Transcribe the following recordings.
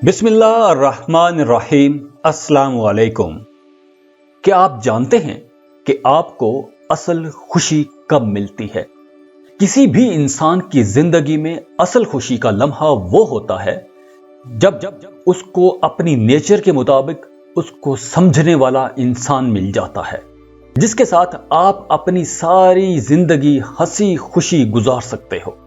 बिस्मिल्लाहिर्रहमानिर्रहीम। अस्सलाम वालेकुम। क्या आप जानते हैं कि आपको असल खुशी कब मिलती है? किसी भी इंसान की जिंदगी में असल खुशी का लम्हा वो होता है जब उसको अपनी नेचर के मुताबिक उसको समझने वाला इंसान मिल जाता है, जिसके साथ आप अपनी सारी जिंदगी हंसी खुशी गुजार सकते हो।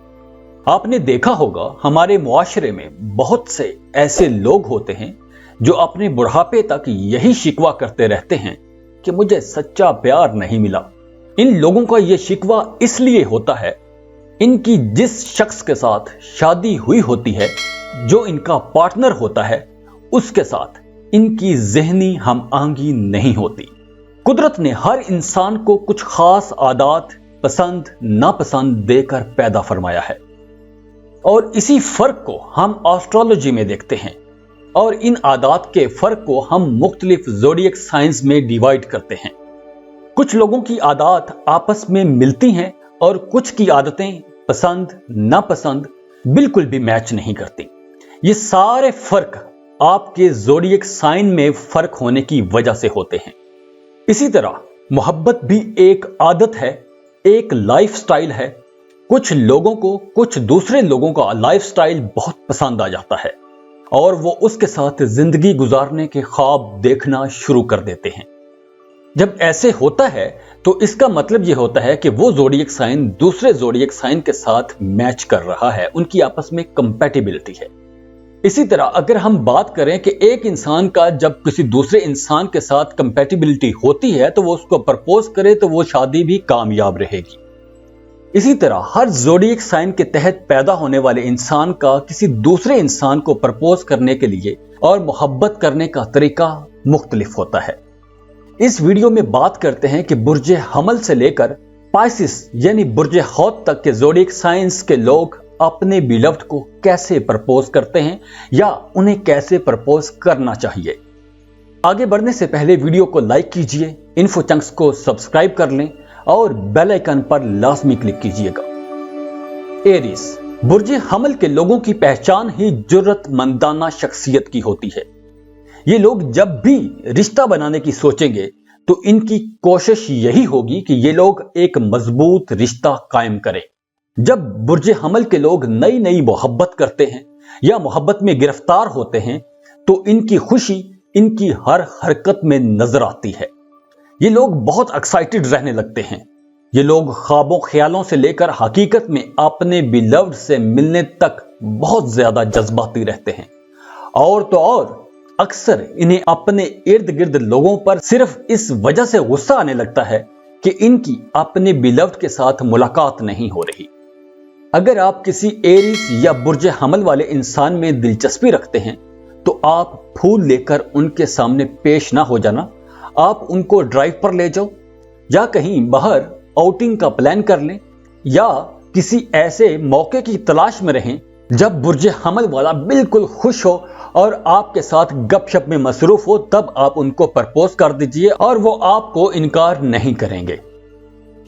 आपने देखा होगा हमारे मुआशरे में बहुत से ऐसे लोग होते हैं जो अपने बुढ़ापे तक यही शिकवा करते रहते हैं कि मुझे सच्चा प्यार नहीं मिला। इन लोगों का यह शिकवा इसलिए होता है, इनकी जिस शख्स के साथ शादी हुई होती है, जो इनका पार्टनर होता है, उसके साथ इनकी ज़हनी हम आंगी नहीं होती। कुदरत ने हर इंसान को कुछ खास आदत पसंद नापसंद देकर पैदा फरमाया है और इसी फर्क को हम एस्ट्रोलॉजी में देखते हैं और इन आदत के फर्क को हम मुख्तलिफ ज़ोडिएक साइंस में डिवाइड करते हैं। कुछ लोगों की आदत आपस में मिलती हैं और कुछ की आदतें पसंद नापसंद बिल्कुल भी मैच नहीं करती। ये सारे फर्क आपके ज़ोडिएक साइन में फर्क होने की वजह से होते हैं। इसी तरह मोहब्बत भी एक आदत है, एक लाइफस्टाइल है। कुछ लोगों को कुछ दूसरे लोगों का लाइफस्टाइल बहुत पसंद आ जाता है और वो उसके साथ जिंदगी गुजारने के ख्वाब देखना शुरू कर देते हैं। जब ऐसे होता है तो इसका मतलब ये होता है कि वो ज़ोडिएक साइन दूसरे ज़ोडिएक साइन के साथ मैच कर रहा है, उनकी आपस में कंपैटिबिलिटी है। इसी तरह अगर हम बात करें कि एक इंसान का जब किसी दूसरे इंसान के साथ कंपैटिबिलिटी होती है तो वो उसको प्रपोज करे तो वो शादी भी कामयाब रहेगी। इसी तरह हर ज़ोडिएक साइन के तहत पैदा होने वाले इंसान का किसी दूसरे इंसान को प्रपोज करने के लिए और मोहब्बत करने का तरीका मुख्तलिफ होता है। इस वीडियो में बात करते हैं कि बुर्जे हमल से लेकर पाइसिस यानी बुर्जे हौत तक के ज़ोडिएक साइंस के लोग अपने बिलव्ड को कैसे प्रपोज करते हैं या उन्हें कैसे प्रपोज करना चाहिए। आगे बढ़ने से पहले वीडियो को लाइक कीजिए, इन्फो चंक्स को सब्सक्राइब कर लें और बेल आइकन पर लाजमी क्लिक कीजिएगा। एरीज बुर्जे हमल के लोगों की पहचान ही जुर्रतमंदाना शख्सियत की होती है। ये लोग जब भी रिश्ता बनाने की सोचेंगे तो इनकी कोशिश यही होगी कि ये लोग एक मजबूत रिश्ता कायम करें। जब बुर्जे हमल के लोग नई नई मोहब्बत करते हैं या मोहब्बत में गिरफ्तार होते हैं तो इनकी खुशी इनकी हर हरकत में नजर आती है। ये लोग बहुत एक्साइटेड रहने लगते हैं। ये लोग ख्वाबों ख्यालों से लेकर हकीकत में अपने बिलव्ड से मिलने तक बहुत ज्यादा जज्बाती रहते हैं। और तो और अक्सर इन्हें अपने इर्द गिर्द लोगों पर सिर्फ इस वजह से गुस्सा आने लगता है कि इनकी अपने बिलव्ड के साथ मुलाकात नहीं हो रही। अगर आप किसी एरीज या बुर्जे हमल वाले इंसान में दिलचस्पी रखते हैं तो आप फूल लेकर उनके सामने पेश ना हो जाना, आप उनको ड्राइव पर ले जाओ या कहीं बाहर आउटिंग का प्लान कर लें या किसी ऐसे मौके की तलाश में रहें जब बुर्जे हमल वाला बिल्कुल खुश हो और आपके साथ गपशप में मसरूफ हो, तब आप उनको प्रपोज कर दीजिए और वो आपको इनकार नहीं करेंगे,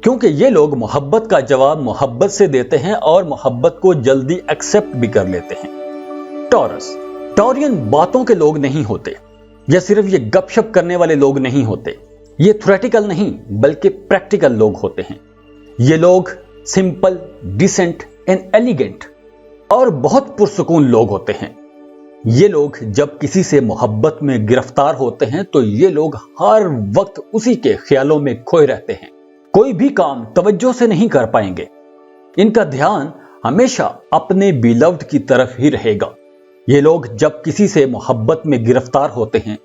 क्योंकि ये लोग मोहब्बत का जवाब मोहब्बत से देते हैं और मोहब्बत को जल्दी एक्सेप्ट भी कर लेते हैं। टॉरस टॉरियन बातों के लोग नहीं होते या सिर्फ ये गपशप करने वाले लोग नहीं होते। ये थ्योरेटिकल नहीं बल्कि प्रैक्टिकल लोग होते हैं। ये लोग सिंपल, डिसेंट एंड एलिगेंट और बहुत पुरसुकून लोग होते हैं। ये लोग जब किसी से मोहब्बत में गिरफ्तार होते हैं तो ये लोग हर वक्त उसी के ख्यालों में खोए रहते हैं। कोई भी काम तवज्जो से नहीं कर पाएंगे। इनका ध्यान हमेशा अपने बिलव्ड की तरफ ही रहेगा। ये लोग जब किसी से मोहब्बत में गिरफ्तार होते हैं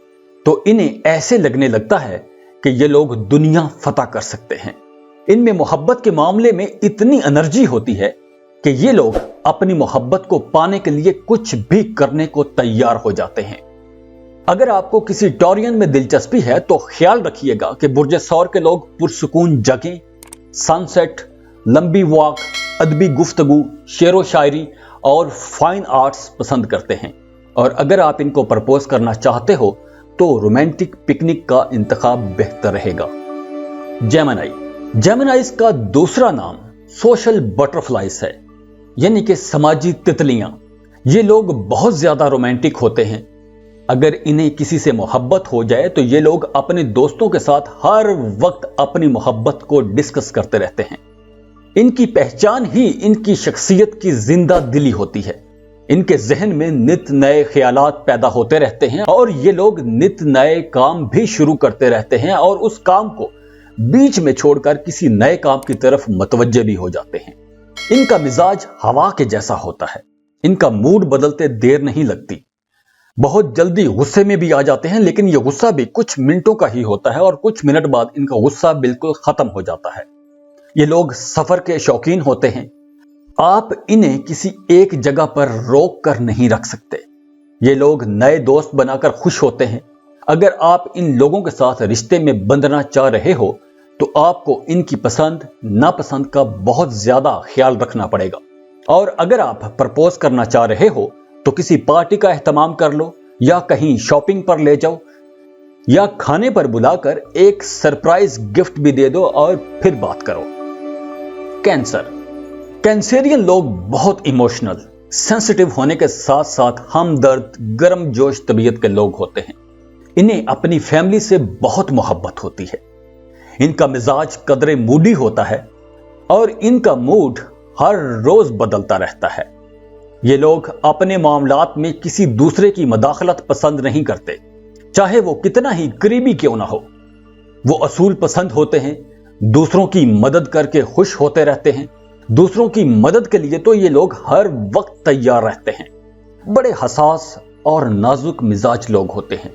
तो इन्हें ऐसे लगने लगता है कि ये लोग दुनिया फतह कर सकते हैं। इनमें मोहब्बत के मामले में इतनी एनर्जी होती है कि ये लोग अपनी मोहब्बत को पाने के लिए कुछ भी करने को तैयार हो जाते हैं। अगर आपको किसी टॉरियन में दिलचस्पी है तो ख्याल रखिएगा कि बुर्जे सौर के लोग पुरसुकून जगह, सनसेट, लंबी वॉक, अदबी गुफ्तगू, शेरो शायरी और फाइन आर्ट्स पसंद करते हैं। और अगर आप इनको प्रपोज करना चाहते हो तो रोमांटिक पिकनिक का इंतखाब बेहतर रहेगा। जेमिनी जेमिनाइज का दूसरा नाम सोशल बटरफ्लाइज है, यानी कि समाजी तितलियां। ये लोग बहुत ज्यादा रोमांटिक होते हैं। अगर इन्हें किसी से मोहब्बत हो जाए तो ये लोग अपने दोस्तों के साथ हर वक्त अपनी मोहब्बत को डिस्कस करते रहते हैं। इनकी पहचान ही इनकी शख्सियत की जिंदा दिली होती है। इनके जहन में नित नए ख्यालात पैदा होते रहते हैं और ये लोग नित नए काम भी शुरू करते रहते हैं और उस काम को बीच में छोड़कर किसी नए काम की तरफ मुतवज्जे भी हो जाते हैं। इनका मिजाज हवा के जैसा होता है। इनका मूड बदलते देर नहीं लगती। बहुत जल्दी गुस्से में भी आ जाते हैं, लेकिन यह गुस्सा भी कुछ मिनटों का ही होता है और कुछ मिनट बाद इनका गुस्सा बिल्कुल खत्म हो जाता है। ये लोग सफर के शौकीन होते हैं। आप इन्हें किसी एक जगह पर रोक कर नहीं रख सकते। ये लोग नए दोस्त बनाकर खुश होते हैं। अगर आप इन लोगों के साथ रिश्ते में बंधना चाह रहे हो तो आपको इनकी पसंद नापसंद का बहुत ज्यादा ख्याल रखना पड़ेगा। और अगर आप प्रपोज करना चाह रहे हो तो किसी पार्टी का एहतमाम कर लो, या कहीं शॉपिंग पर ले जाओ, या खाने पर बुलाकर एक सरप्राइज गिफ्ट भी दे दो और फिर बात करो। कैंसेरियन लोग बहुत इमोशनल, सेंसिटिव होने के साथ साथ हमदर्द, गर्म जोश तबीयत के लोग होते हैं। इन्हें अपनी फैमिली से बहुत मोहब्बत होती है। इनका मिजाज कदरे मूडी होता है और इनका मूड हर रोज बदलता रहता है। ये लोग अपने मामलात में किसी दूसरे की मदाखलत पसंद नहीं करते, चाहे वो कितना ही करीबी क्यों ना हो। वो असूल पसंद होते हैं, दूसरों की मदद करके खुश होते रहते हैं। दूसरों की मदद के लिए तो ये लोग हर वक्त तैयार रहते हैं। बड़े हसास और नाजुक मिजाज लोग होते हैं,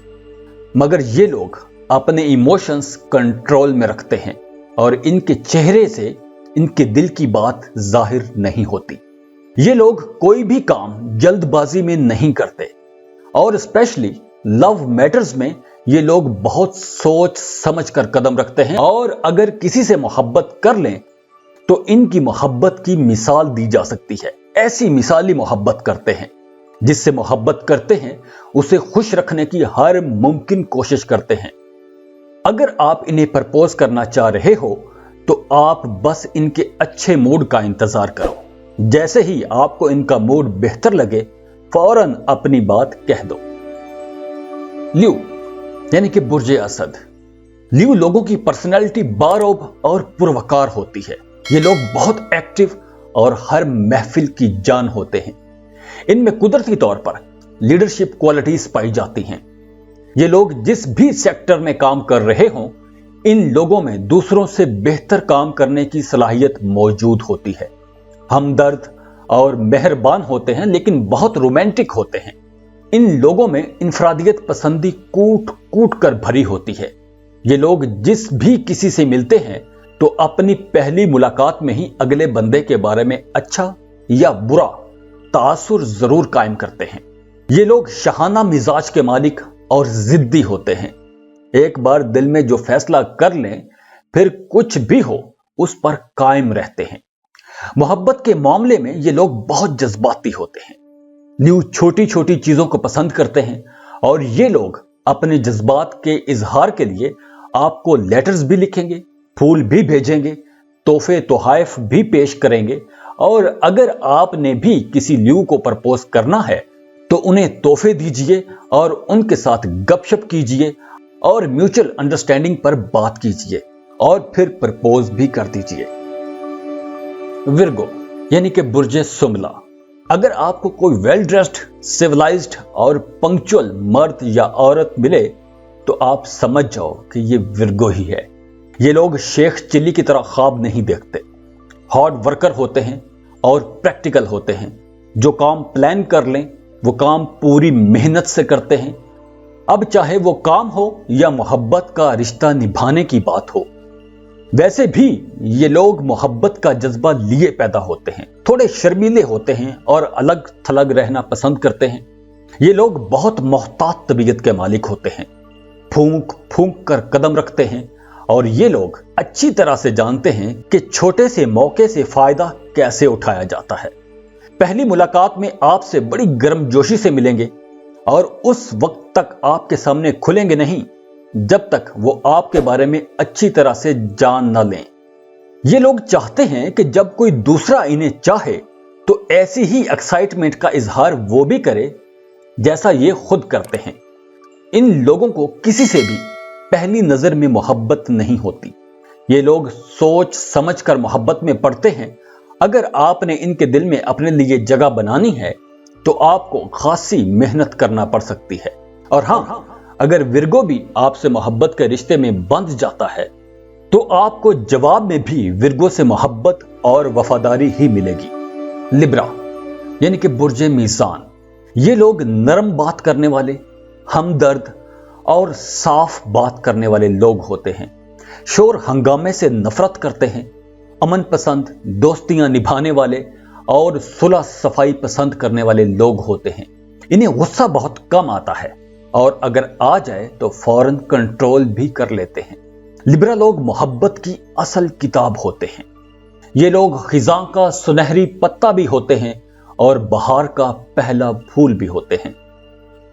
मगर ये लोग अपने इमोशंस कंट्रोल में रखते हैं और इनके चेहरे से इनके दिल की बात जाहिर नहीं होती। ये लोग कोई भी काम जल्दबाजी में नहीं करते और स्पेशली लव मैटर्स में ये लोग बहुत सोच समझ कर कदम रखते हैं। और अगर किसी से मोहब्बत कर लें तो इनकी मोहब्बत की मिसाल दी जा सकती है। ऐसी मिसाली मोहब्बत करते हैं। जिससे मोहब्बत करते हैं उसे खुश रखने की हर मुमकिन कोशिश करते हैं। अगर आप इन्हें प्रपोज करना चाह रहे हो तो आप बस इनके अच्छे मूड का इंतजार करो। जैसे ही आपको इनका मूड बेहतर लगे फौरन अपनी बात कह दो। ल्यू यानी कि बुर्जे असद। ल्यू लोगों की पर्सनैलिटी बारोब और पुरवकार होती है। ये लोग बहुत एक्टिव और हर महफिल की जान होते हैं। इनमें कुदरती तौर पर लीडरशिप क्वालिटीज पाई जाती हैं। ये लोग जिस भी सेक्टर में काम कर रहे हों, इन लोगों में दूसरों से बेहतर काम करने की सलाहियत मौजूद होती है। हमदर्द और मेहरबान होते हैं, लेकिन बहुत रोमांटिक होते हैं। इन लोगों में इंफरादियत पसंदी कूट कूट कर भरी होती है। ये लोग जिस भी किसी से मिलते हैं तो अपनी पहली मुलाकात में ही अगले बंदे के बारे में अच्छा या बुरा तासुर जरूर कायम करते हैं। ये लोग शहाना मिजाज के मालिक और जिद्दी होते हैं। एक बार दिल में जो फैसला कर लें फिर कुछ भी हो उस पर कायम रहते हैं। मोहब्बत के मामले में ये लोग बहुत जज्बाती होते हैं। न्यू छोटी छोटी चीजों को पसंद करते हैं और ये लोग अपने जज्बात के इजहार के लिए आपको लेटर्स भी लिखेंगे, फूल भी भेजेंगे, तोहफे तोहाइफ भी पेश करेंगे। और अगर आपने भी किसी ल्यू को प्रपोज करना है तो उन्हें तोहफे दीजिए और उनके साथ गपशप कीजिए और म्यूचुअल अंडरस्टैंडिंग पर बात कीजिए और फिर प्रपोज भी कर दीजिए। विर्गो यानी कि बुर्जे सुमला। अगर आपको कोई वेल ड्रेस्ड, सिविलाइज्ड और पंक्चुअल मर्द या औरत मिले तो आप समझ जाओ कि ये विर्गो ही है। ये लोग शेख चिल्ली की तरह ख्वाब नहीं देखते। हार्ड वर्कर होते हैं और प्रैक्टिकल होते हैं। जो काम प्लान कर लें वो काम पूरी मेहनत से करते हैं। अब चाहे वो काम हो या मोहब्बत का रिश्ता निभाने की बात हो। वैसे भी ये लोग मोहब्बत का जज्बा लिए पैदा होते हैं। थोड़े शर्मीले होते हैं और अलग थलग रहना पसंद करते हैं। ये लोग बहुत मोहतात तबीयत के मालिक होते हैं। फूंक फूंक कर कदम रखते हैं और ये लोग अच्छी तरह से जानते हैं कि छोटे से मौके से फायदा कैसे उठाया जाता है। पहली मुलाकात में आपसे बड़ी गर्मजोशी से मिलेंगे और उस वक्त तक आपके सामने खुलेंगे नहीं जब तक वो आपके बारे में अच्छी तरह से जान न लें। ये लोग चाहते हैं कि जब कोई दूसरा इन्हें चाहे तो ऐसी ही एक्साइटमेंट का इजहार वो भी करे जैसा ये खुद करते हैं। इन लोगों को किसी से भी पहली नजर में मोहब्बत नहीं होती। ये लोग सोच समझ कर मोहब्बत में पड़ते हैं। अगर आपने इनके दिल में अपने लिए जगह बनानी है तो आपको खासी मेहनत करना पड़ सकती है। और हाँ, अगर विर्गो भी आपसे मोहब्बत के रिश्ते में बंध जाता है तो आपको जवाब में भी विर्गो से मोहब्बत और वफादारी ही मिलेगी। लिब्रा यानी कि बुर्जे मीज़ान, ये लोग नरम बात करने वाले, हमदर्द और साफ बात करने वाले लोग होते हैं। शोर हंगामे से नफरत करते हैं, अमन पसंद, दोस्तियां निभाने वाले और सुलह सफाई पसंद करने वाले लोग होते हैं। इन्हें गुस्सा बहुत कम आता है और अगर आ जाए तो फौरन कंट्रोल भी कर लेते हैं। लिब्रा लोग मोहब्बत की असल किताब होते हैं। ये लोग खिजां का सुनहरी पत्ता भी होते हैं और बहार का पहला फूल भी होते हैं।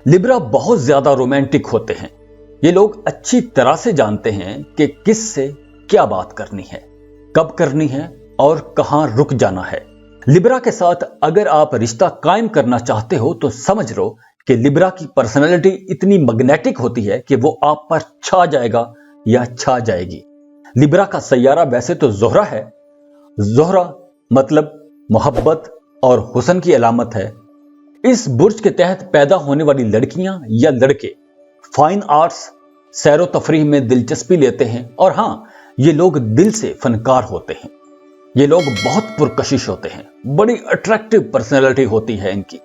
लिब्रा बहुत ज्यादा रोमांटिक होते हैं। ये लोग अच्छी तरह से जानते हैं कि किससे क्या बात करनी है, कब करनी है और कहां रुक जाना है। लिब्रा के साथ अगर आप रिश्ता कायम करना चाहते हो तो समझ लो कि लिब्रा की पर्सनैलिटी इतनी मैग्नेटिक होती है कि वो आप पर छा जाएगा या छा जाएगी। लिब्रा का सैयारा वैसे तो ज़ोहरा है। ज़ोहरा मतलब मोहब्बत और हुस्न की अलामत है। इस बुर्ज के तहत पैदा होने वाली लड़कियां या लड़के फाइन आर्ट्स, सैरो तफरीह में दिलचस्पी लेते हैं और हाँ, ये लोग दिल से फनकार होते हैं। ये लोग बहुत पुरकशिश होते हैं, बड़ी अट्रैक्टिव पर्सनैलिटी होती है इनकी।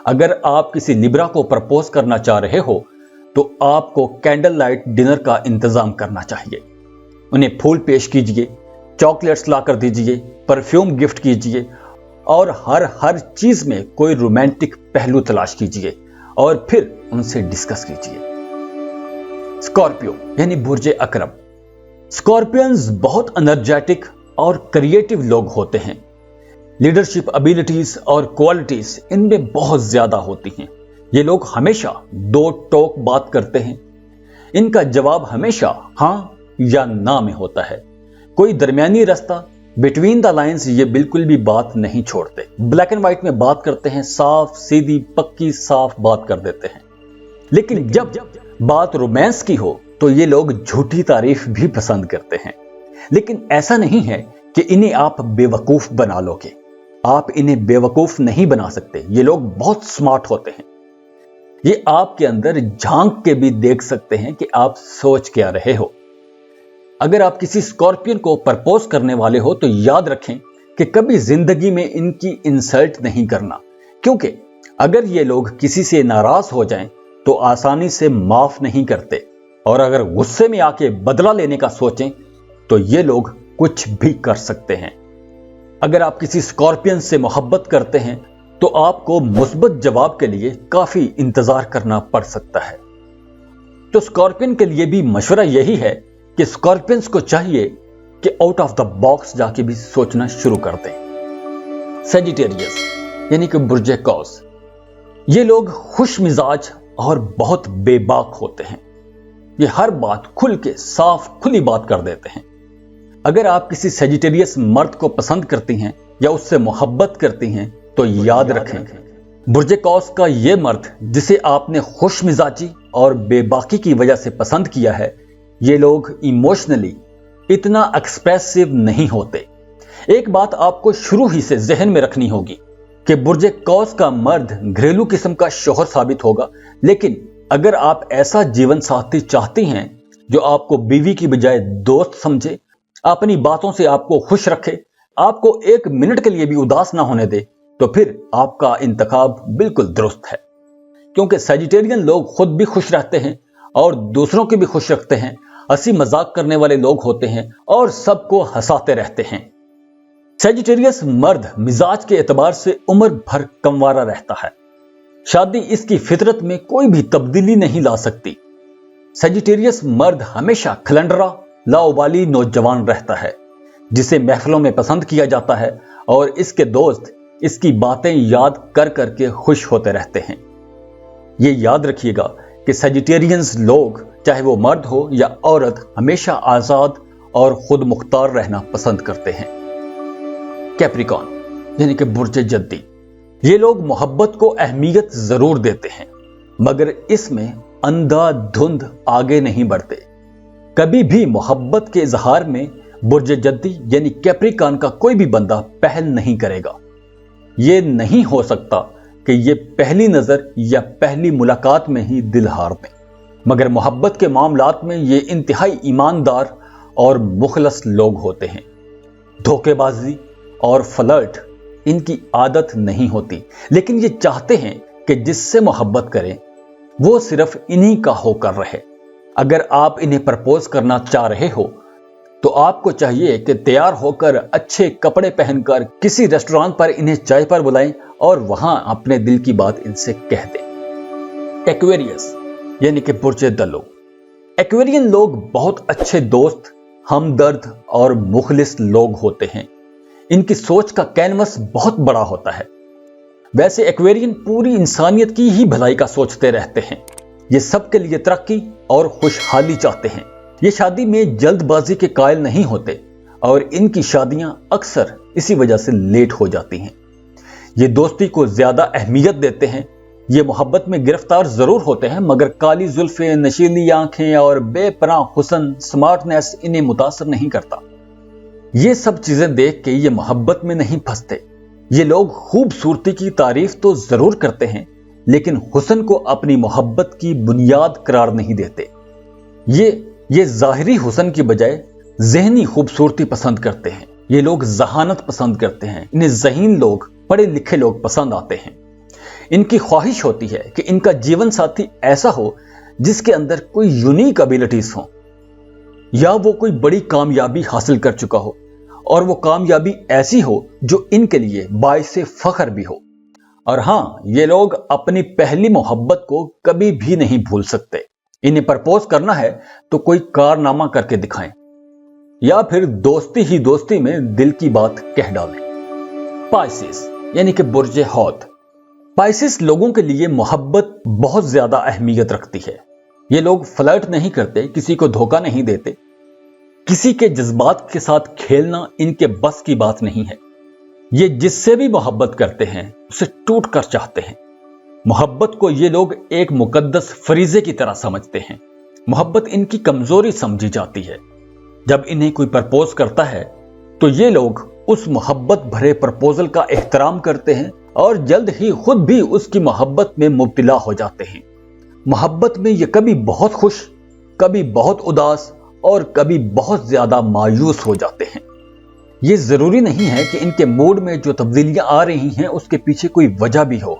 अगर आप किसी लिब्रा को प्रपोज करना चाह रहे हो तो आपको कैंडल लाइट डिनर का इंतजाम करना चाहिए। उन्हें फूल पेश कीजिए, चॉकलेट्स ला कर दीजिए, परफ्यूम गिफ्ट कीजिए और हर चीज में कोई रोमांटिक पहलू तलाश कीजिए और फिर उनसे डिस्कस कीजिए। स्कॉर्पियो यानी बुर्जे अकरब। स्कॉर्पियंस बहुत एनर्जेटिक और क्रिएटिव लोग होते हैं। लीडरशिप एबिलिटीज और क्वालिटीज इनमें बहुत ज्यादा होती हैं। ये लोग हमेशा दो टोक बात करते हैं। इनका जवाब हमेशा हां या ना में होता है। कोई दरमियानी रास्ता, बिटवीन द लाइंस ये बिल्कुल भी बात नहीं छोड़ते। ब्लैक एंड व्हाइट में बात करते हैं, साफ सीधी पक्की साफ बात कर देते हैं। लेकिन जब बात रोमांस की हो तो ये लोग झूठी तारीफ भी पसंद करते हैं। लेकिन ऐसा नहीं है कि इन्हें आप बेवकूफ बना लोगे। आप इन्हें बेवकूफ नहीं बना सकते। ये लोग बहुत स्मार्ट होते हैं। ये आपके अंदर झांक के भी देख सकते हैं कि आप सोच क्या रहे हो। अगर आप किसी स्कॉर्पियन को प्रपोज करने वाले हो तो याद रखें कि कभी जिंदगी में इनकी इंसल्ट नहीं करना, क्योंकि अगर ये लोग किसी से नाराज हो जाएं तो आसानी से माफ नहीं करते और अगर गुस्से में आके बदला लेने का सोचें तो ये लोग कुछ भी कर सकते हैं। अगर आप किसी स्कॉर्पियन से मोहब्बत करते हैं तो आपको मुस्बत जवाब के लिए काफी इंतजार करना पड़ सकता है। तो स्कॉर्पियन के लिए भी मशवरा यही है कि स्कॉर्पियंस को चाहिए कि आउट ऑफ द बॉक्स जाके भी सोचना शुरू कर दें। सेजिटेरियस यानी कि बुर्जे कौस, ये लोग खुश मिजाज और बहुत बेबाक होते हैं। ये हर बात खुल के साफ खुली बात कर देते हैं। अगर आप किसी सेजिटेरियस मर्द को पसंद करती हैं या उससे मोहब्बत करती हैं तो याद रखें, बुर्जे कौस का ये मर्द जिसे आपने खुश मिजाजी और बेबाकी की वजह से पसंद किया है, ये लोग इमोशनली इतना एक्सप्रेसिव नहीं होते। एक बात आपको शुरू ही से जहन में रखनी होगी कि बुर्जे कौस का मर्द घरेलू किस्म का शौहर साबित होगा। लेकिन अगर आप ऐसा जीवन साथी चाहती हैं जो आपको बीवी की बजाय दोस्त समझे, अपनी बातों से आपको खुश रखे, आपको एक मिनट के लिए भी उदास ना होने दे, तो फिर आपका इंतखाब बिल्कुल दुरुस्त है। क्योंकि सेजिटेरियन लोग खुद भी खुश रहते हैं और दूसरों को भी खुश रखते हैं, हंसी मजाक करने वाले लोग होते हैं और सबको हंसाते रहते हैं। सेजिटेरियस मर्द मिजाज के एतबार से उम्र भर कमवारा रहता है। शादी इसकी फितरत में कोई भी तब्दीली नहीं ला सकती। सेजिटेरियस मर्द हमेशा खलंडरा लाउबाली नौजवान रहता है जिसे महफिलों में पसंद किया जाता है और इसके दोस्त इसकी बातें याद कर करके खुश होते रहते हैं। ये याद रखिएगा कि सेजिटेरियंस लोग, चाहे वो मर्द हो या औरत, हमेशा आजाद और खुद मुख्तार रहना पसंद करते हैं। कैप्रिकॉन यानी कि बुर्ज जद्दी। ये लोग मोहब्बत को अहमियत जरूर देते हैं, मगर इसमें अंधाधुंध आगे नहीं बढ़ते। कभी भी मोहब्बत के इजहार में बुर्ज जद्दी यानी कैप्रिकॉर्न का कोई भी बंदा पहल नहीं करेगा। ये नहीं हो सकता कि ये पहली नजर या पहली मुलाकात में ही दिल हार दें, मगर मोहब्बत के मामलात में ये इंतहाई ईमानदार और मुखलस लोग होते हैं। धोखेबाजी और फ्लर्ट इनकी आदत नहीं होती, लेकिन ये चाहते हैं कि जिससे मोहब्बत करें वो सिर्फ इन्हीं का होकर रहे। अगर आप इन्हें प्रपोज करना चाह रहे हो तो आपको चाहिए कि तैयार होकर अच्छे कपड़े पहनकर किसी रेस्टोरेंट पर इन्हें चाय पर बुलाएं और वहां अपने दिल की बात इनसे कह दें। एक्वेरियस यानी कि बुर्ज दलो। एक्वेरियन लोग बहुत अच्छे दोस्त, हमदर्द और मुखलिस लोग होते हैं। इनकी सोच का कैनवस बहुत बड़ा होता है। वैसे एक्वेरियन पूरी इंसानियत की ही भलाई का सोचते रहते हैं। ये सबके लिए तरक्की और खुशहाली चाहते हैं। ये शादी में जल्दबाजी के कायल नहीं होते और इनकी शादियां अक्सर इसी वजह से लेट हो जाती हैं। ये दोस्ती को ज्यादा अहमियत देते हैं। ये मोहब्बत में गिरफ्तार जरूर होते हैं, मगर काली जुल्फें, नशीली आंखें और बेपनाह हुस्न, स्मार्टनेस इन्हें मुतासर नहीं करता। ये सब चीजें देख के ये मोहब्बत में नहीं फंसते। ये लोग खूबसूरती की तारीफ तो जरूर करते हैं, लेकिन हुस्न को अपनी मोहब्बत की बुनियाद करार नहीं देते। ये जाहिरी हुस्न की बजाय ज़हनी खूबसूरती पसंद करते हैं। ये लोग जहानत पसंद करते हैं। इन्हें ज़हीन लोग, पढ़े लिखे लोग पसंद आते हैं। इनकी ख्वाहिश होती है कि इनका जीवन साथी ऐसा हो जिसके अंदर कोई यूनिक एबिलिटीज हो, या वो कोई बड़ी कामयाबी हासिल कर चुका हो और वो कामयाबी ऐसी हो जो इनके लिए बाइसे फख्र भी हो। और हाँ, ये लोग अपनी पहली मोहब्बत को कभी भी नहीं भूल सकते। इन्हें प्रपोज करना है तो कोई कारनामा करके दिखाएं, या फिर दोस्ती ही दोस्ती में दिल की बात कह डालें। पाइसेस यानी कि बुर्ज हौत। पाइसेस लोगों के लिए मोहब्बत बहुत ज्यादा अहमियत रखती है। ये लोग फ्लर्ट नहीं करते, किसी को धोखा नहीं देते। किसी के जज्बात के साथ खेलना इनके बस की बात नहीं है। ये जिससे भी मोहब्बत करते हैं उसे टूट कर चाहते हैं। मोहब्बत को ये लोग एक मुकद्दस फरीजे की तरह समझते हैं। मोहब्बत इनकी कमजोरी समझी जाती है। जब इन्हें कोई प्रपोज करता है तो ये लोग उस मोहब्बत भरे प्रपोजल का एहतराम करते हैं और जल्द ही खुद भी उसकी मोहब्बत में मुब्तला हो जाते हैं। मोहब्बत में ये कभी बहुत खुश, कभी बहुत उदास और कभी बहुत ज्यादा मायूस हो जाते हैं। ये जरूरी नहीं है कि इनके मूड में जो तब्दीलियां आ रही हैं उसके पीछे कोई वजह भी हो।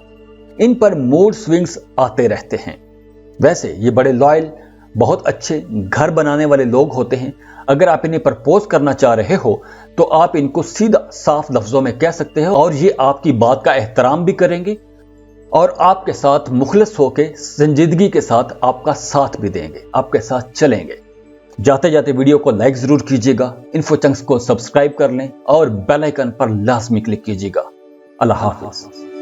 इन पर मूड स्विंग्स आते रहते हैं। वैसे ये बड़े लॉयल, बहुत अच्छे घर बनाने वाले लोग होते हैं। अगर आप इन्हें प्रपोज करना चाह रहे हो तो आप इनको सीधा साफ लफ्जों में कह सकते हो और ये आपकी बात का एहतराम भी करेंगे और आपके साथ मुखलस होकर संजीदगी के साथ आपका साथ भी देंगे, आपके साथ चलेंगे। जाते जाते वीडियो को लाइक जरूर कीजिएगा, इन्फो चंक्स को सब्सक्राइब कर लें और बेल आइकन पर लाजमी क्लिक कीजिएगा। अल्लाह हाफ़िज़।